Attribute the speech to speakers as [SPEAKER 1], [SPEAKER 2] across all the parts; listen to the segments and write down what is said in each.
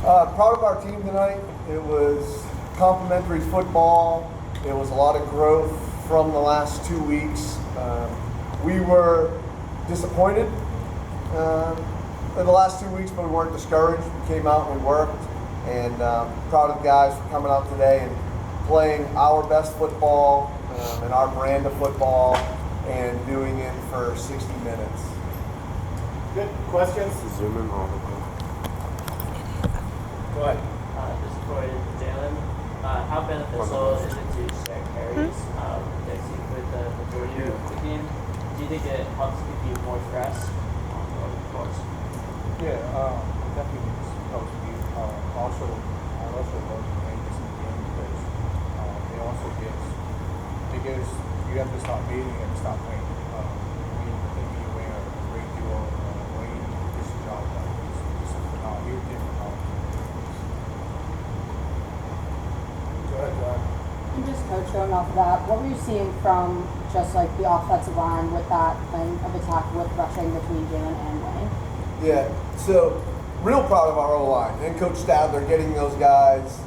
[SPEAKER 1] Proud of our team tonight. It was complimentary football. It was a lot of growth from the last 2 weeks. We were disappointed in the last 2 weeks, but we weren't discouraged. We came out and we worked, and proud of the guys for coming out today and playing our best football and our brand of football and doing it for 60 minutes.
[SPEAKER 2] Good. Questions?
[SPEAKER 3] Zoom in all the way.
[SPEAKER 2] Go ahead.
[SPEAKER 4] Just for Jalen, how beneficial is it to share carries with the majority of the game? Do you think it helps give you more stress over the course?
[SPEAKER 5] Yeah, definitely helps me. Also, I also love the Rangers in the game because it gives you have to stop beating and stop winning. Me and Wayne are a great duo. Wayne gets the job done. He's different.
[SPEAKER 2] Go ahead, John.
[SPEAKER 6] And just coach, going off of that, what were you seeing from just like the offensive line with that plan of attack with rushing between Jalen and Wayne?
[SPEAKER 1] Yeah, so real proud of our O-line and Coach Stadler getting those guys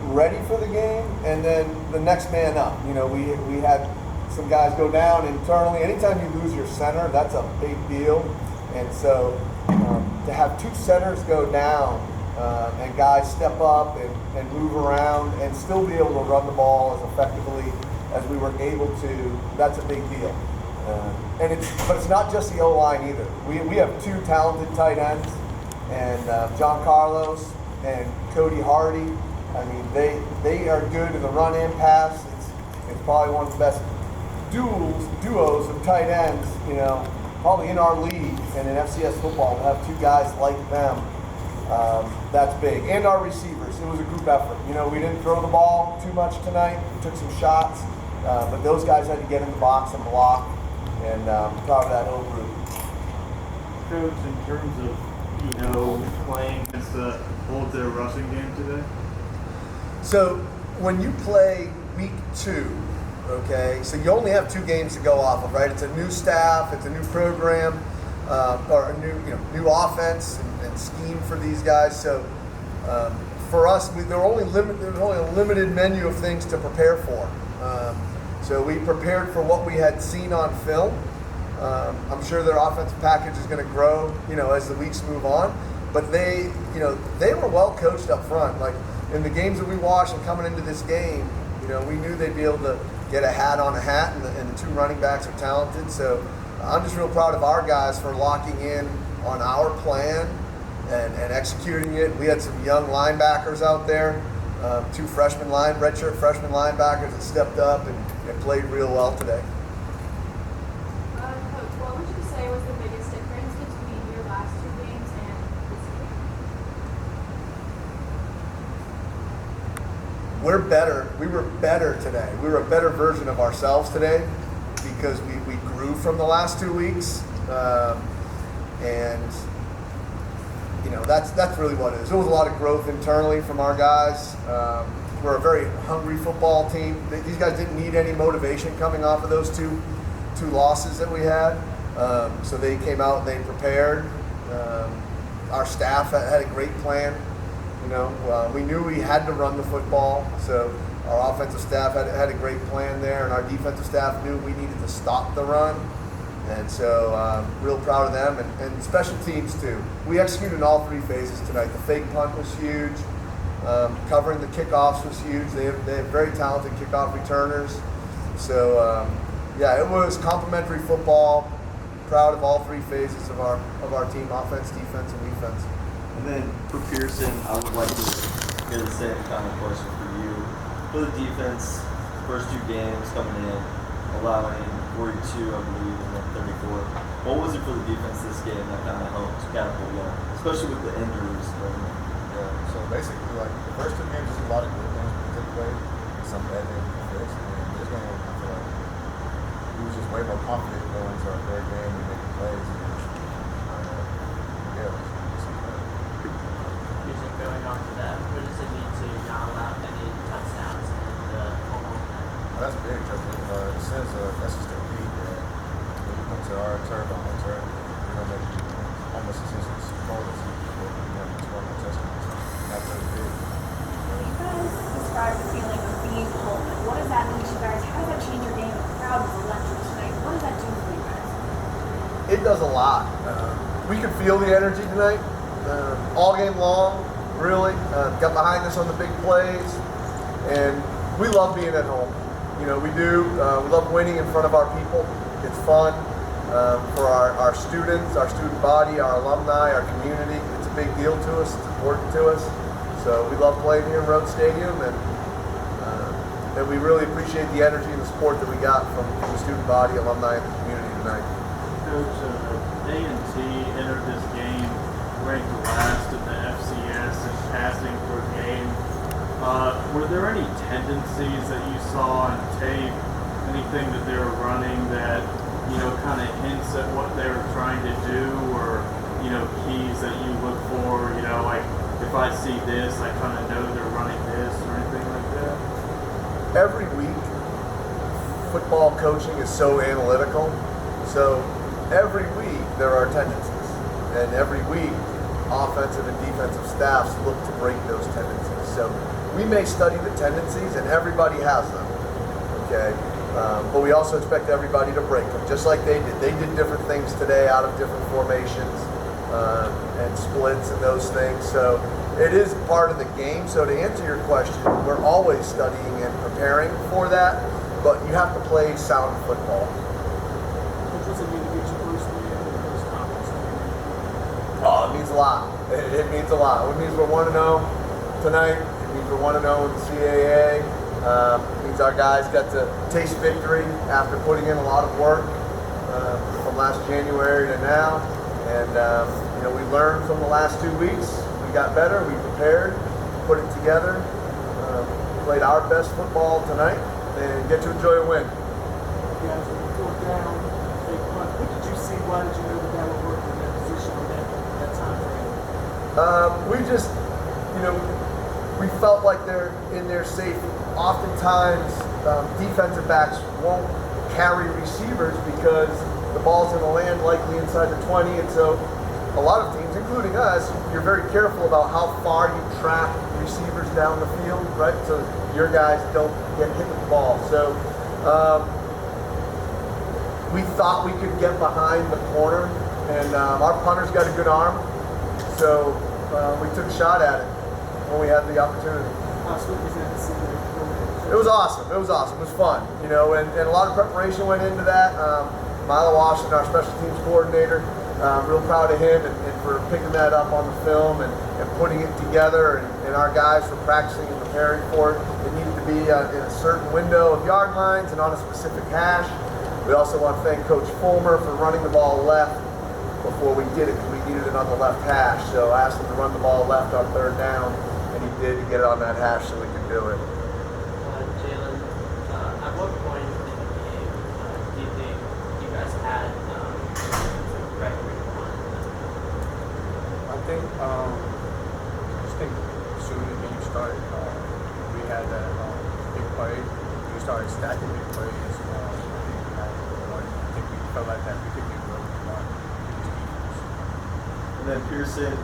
[SPEAKER 1] ready for the game and then the next man up. You know, we had some guys go down internally. Anytime you lose your center, that's a big deal. And so to have two centers go down and guys step up and move around and still be able to run the ball as effectively as we were able to, that's a big deal. But it's not just the O-line either. We have two talented tight ends, and John Carlos and Cody Hardy. I mean, they are good in the run and pass. It's probably one of the best duos of tight ends, you know, probably in our league and in FCS football. To have two guys like them, that's big. And our receivers, it was a group effort. You know, we didn't throw the ball too much tonight. We took some shots, but those guys had to get in the box and block. And proud of that whole group.
[SPEAKER 7] Coach, in terms of, playing against the Volta rushing game today?
[SPEAKER 1] So when you play week 2, okay, so you only have 2 games to go off of, right? It's a new staff, it's a new program, or a new offense and scheme for these guys. So for us, there's only a limited menu of things to prepare for. So we prepared for what we had seen on film. I'm sure their offensive package is going to grow, as the weeks move on. But they were well coached up front. Like in the games that we watched and coming into this game, we knew they'd be able to get a hat on a hat, and the 2 running backs are talented. So I'm just real proud of our guys for locking in on our plan and executing it. We had some young linebackers out there, 2 redshirt freshman linebackers that stepped up and played real well today.
[SPEAKER 8] Coach, what would you say was the biggest difference between your last 2 games and this game?
[SPEAKER 1] We're better. We were better today. We were a better version of ourselves today because we grew from the last 2 weeks. And that's really what it is. There was a lot of growth internally from our guys. We're a very hungry football team. These guys didn't need any motivation coming off of those two losses that we had. So they came out and they prepared. Our staff had a great plan. We knew we had to run the football. So our offensive staff had a great plan there, and our defensive staff knew we needed to stop the run. And so real proud of them and special teams too. We executed in all 3 phases tonight. The fake punt was huge. Covering the kickoffs was huge. They have very talented kickoff returners. So it was complimentary football. Proud of all 3 phases of our team: offense, defense, and defense.
[SPEAKER 3] And then for Pearson, I would like to hear the same kind of question for you. For the defense, first 2 games coming in, allowing 42, I believe, and then 34. What was it for the defense this game that kind of helped catapult you, especially with the injuries?
[SPEAKER 5] Yeah, so basically, like the first 2 games, there's a lot of good things we took away, some bad things we fixed. And this game, I feel like we was just way more confident going into our 3rd game and making plays.
[SPEAKER 4] Going on to that, what does it mean to not allow any touchdowns in the home opener?
[SPEAKER 5] That's big because it says that's just a lead that when you come to our turf, our home turf, we're going to make almost as easy as score as you will. We're going to score more touchdowns.
[SPEAKER 1] it does a lot. We could feel the energy tonight, all game long. Really got behind us on the big plays, and we love being at home. You know, we do. We love winning in front of our people. It's fun for our students, our student body, our alumni, our community. It's a big deal to us. It's important to us. So we love playing here in Road Stadium, and we really appreciate the energy and the support that we got from the student body, alumni, and the community tonight.
[SPEAKER 7] Coach, A&T entered this game ranked last in the FCS in passing per game. Were there any tendencies that you saw on tape, anything that they were running that, you know, kind of hints at what they were trying to do, or, you know, keys that you look for, you know, like if I see this, I kind of know they're running this or anything like that?
[SPEAKER 1] Every week, football coaching is so analytical. So every week there are tendencies, and every week offensive and defensive staffs look to break those tendencies. So we may study the tendencies, and everybody has them, okay? But we also expect everybody to break them, just like they did. They did different things today out of different formations and splits and those things. So it is part of the game. So to answer your question, we're always studying and preparing for that, but you have to play sound football.
[SPEAKER 2] Which was it mean to get your first win in the first conference?
[SPEAKER 1] Oh, it means a lot. It means a lot. It means we're 1-0 tonight. It means we're 1-0 in the CAA. It means our guys got to taste victory after putting in a lot of work from last January to now. And you know, we learned from the last 2 weeks. We got better. We prepared, put it together, played our best football tonight, and get to enjoy a win.
[SPEAKER 2] You guys were 4th down, big punt. What did you see? Why did you know that would work in that position on that time frame?
[SPEAKER 1] We just, you know, we felt like they're in their safe. Oftentimes, defensive backs won't carry receivers because the ball's going to land likely inside the 20, and so a lot of teams, including us, you're very careful about how far you trap receivers down the field, right? So your guys don't get hit with the ball. So we thought we could get behind the corner, and our punter's got a good arm, so we took a shot at it when we had the opportunity.
[SPEAKER 2] How sweet was that to see that?
[SPEAKER 1] It was awesome. It was awesome. It was fun, you know, and a lot of preparation went into that. Milo Washington, our special teams coordinator, real proud of him and for picking that up on the film and putting it together, and our guys for practicing and preparing for it. It needed to be in a certain window of yard lines and on a specific hash. We also want to thank Coach Fulmer for running the ball left before we did it, because we needed it on the left hash. So I asked him to run the ball left on 3rd down, and he did, to get it on that hash so we could do it.
[SPEAKER 4] Jalen, at what point in the game do you think you guys had record on?
[SPEAKER 9] I think, just think soon as you started, we had that big play. We started stacking big plays. I think we felt like that we could do what we want.
[SPEAKER 3] And then Pearson,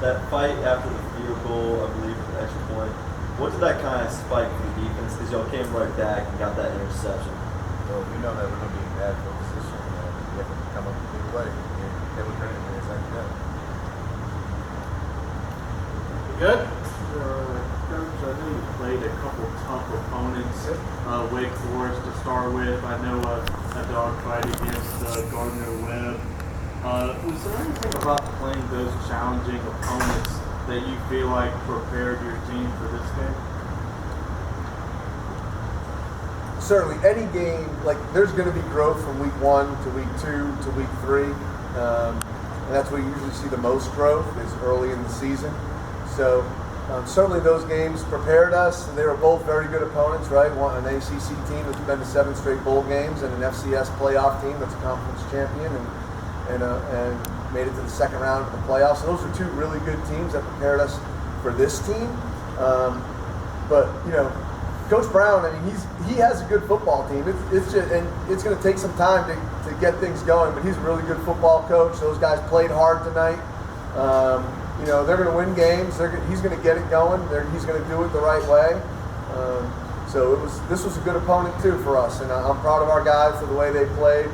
[SPEAKER 3] that fight after the field goal, I believe, the extra point, what did that kind of spike for the defense? Because y'all came right back and got that interception.
[SPEAKER 5] Well, we know that we're going to be in bad field position, and we have to come up with a big play. And they were turning it like that.
[SPEAKER 2] Good?
[SPEAKER 7] Coach, I know you played a couple tough opponents, Wake Forest to start with. I know a dogfight against Gardner-Webb. Was there anything about playing those challenging opponents that you feel like prepared your team for this game?
[SPEAKER 1] Certainly, any game, like, there's going to be growth from week 1 to week 2 to week 3. And that's where you usually see the most growth, is early in the season. So certainly those games prepared us. They were both very good opponents, right? One, an ACC team that's been to 7 straight bowl games, and an FCS playoff team that's a conference champion and made it to the 2nd round of the playoffs. So those are 2 really good teams that prepared us for this team. But you know, Coach Brown, I mean, he has a good football team. It's just, and it's going to take some time to get things going. But he's a really good football coach. Those guys played hard tonight. You know, they're going to win games. He's going to get it going. He's going to do it the right way. So this was a good opponent too for us, and I'm proud of our guys for the way they played.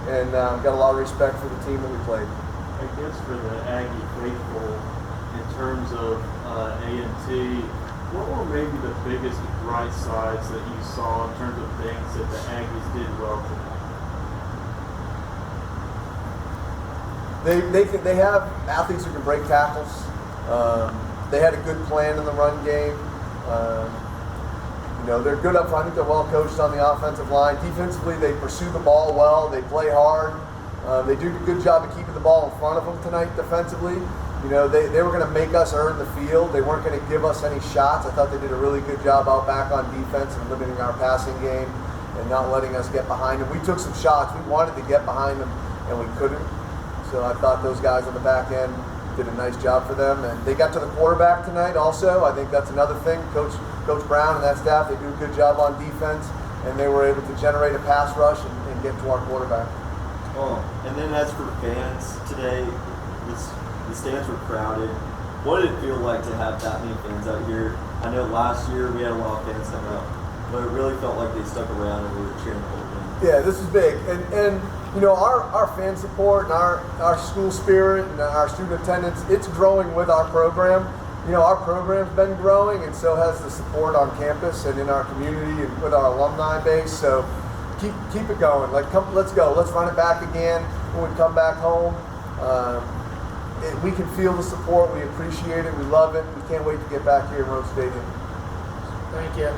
[SPEAKER 1] and got a lot of respect for the team that we played.
[SPEAKER 7] I guess for the Aggie faithful, in terms of A&T, what were maybe the biggest bright sides that you saw in terms of things that the Aggies did well tonight?
[SPEAKER 1] They have athletes who can break tackles. They had a good plan in the run game. They're good up front. I think they're well coached on the offensive line. Defensively, they pursue the ball well. They play hard. They do a good job of keeping the ball in front of them tonight defensively. They were going to make us earn the field. They weren't going to give us any shots. I thought they did a really good job out back on defense and limiting our passing game and not letting us get behind them. We took some shots. We wanted to get behind them, and we couldn't. So I thought those guys on the back end did a nice job for them. And they got to the quarterback tonight also. I think that's another thing. Coach Brown and that staff, they do a good job on defense, and they were able to generate a pass rush and get to our quarterback.
[SPEAKER 3] Oh, and then as for fans today, the stands were crowded. What did it feel like to have that many fans out here? I know last year we had a lot of fans come out, but it really felt like they stuck around and we were cheering for them.
[SPEAKER 1] Yeah, this is big. And our fan support and our school spirit and our student attendance, it's growing with our program. Our program's been growing, and so has the support on campus and in our community and with our alumni base. So keep it going. Let's go. Let's run it back again when we come back home. We can feel the support. We appreciate it. We love it. We can't wait to get back here in Rose Stadium.
[SPEAKER 2] Thank you.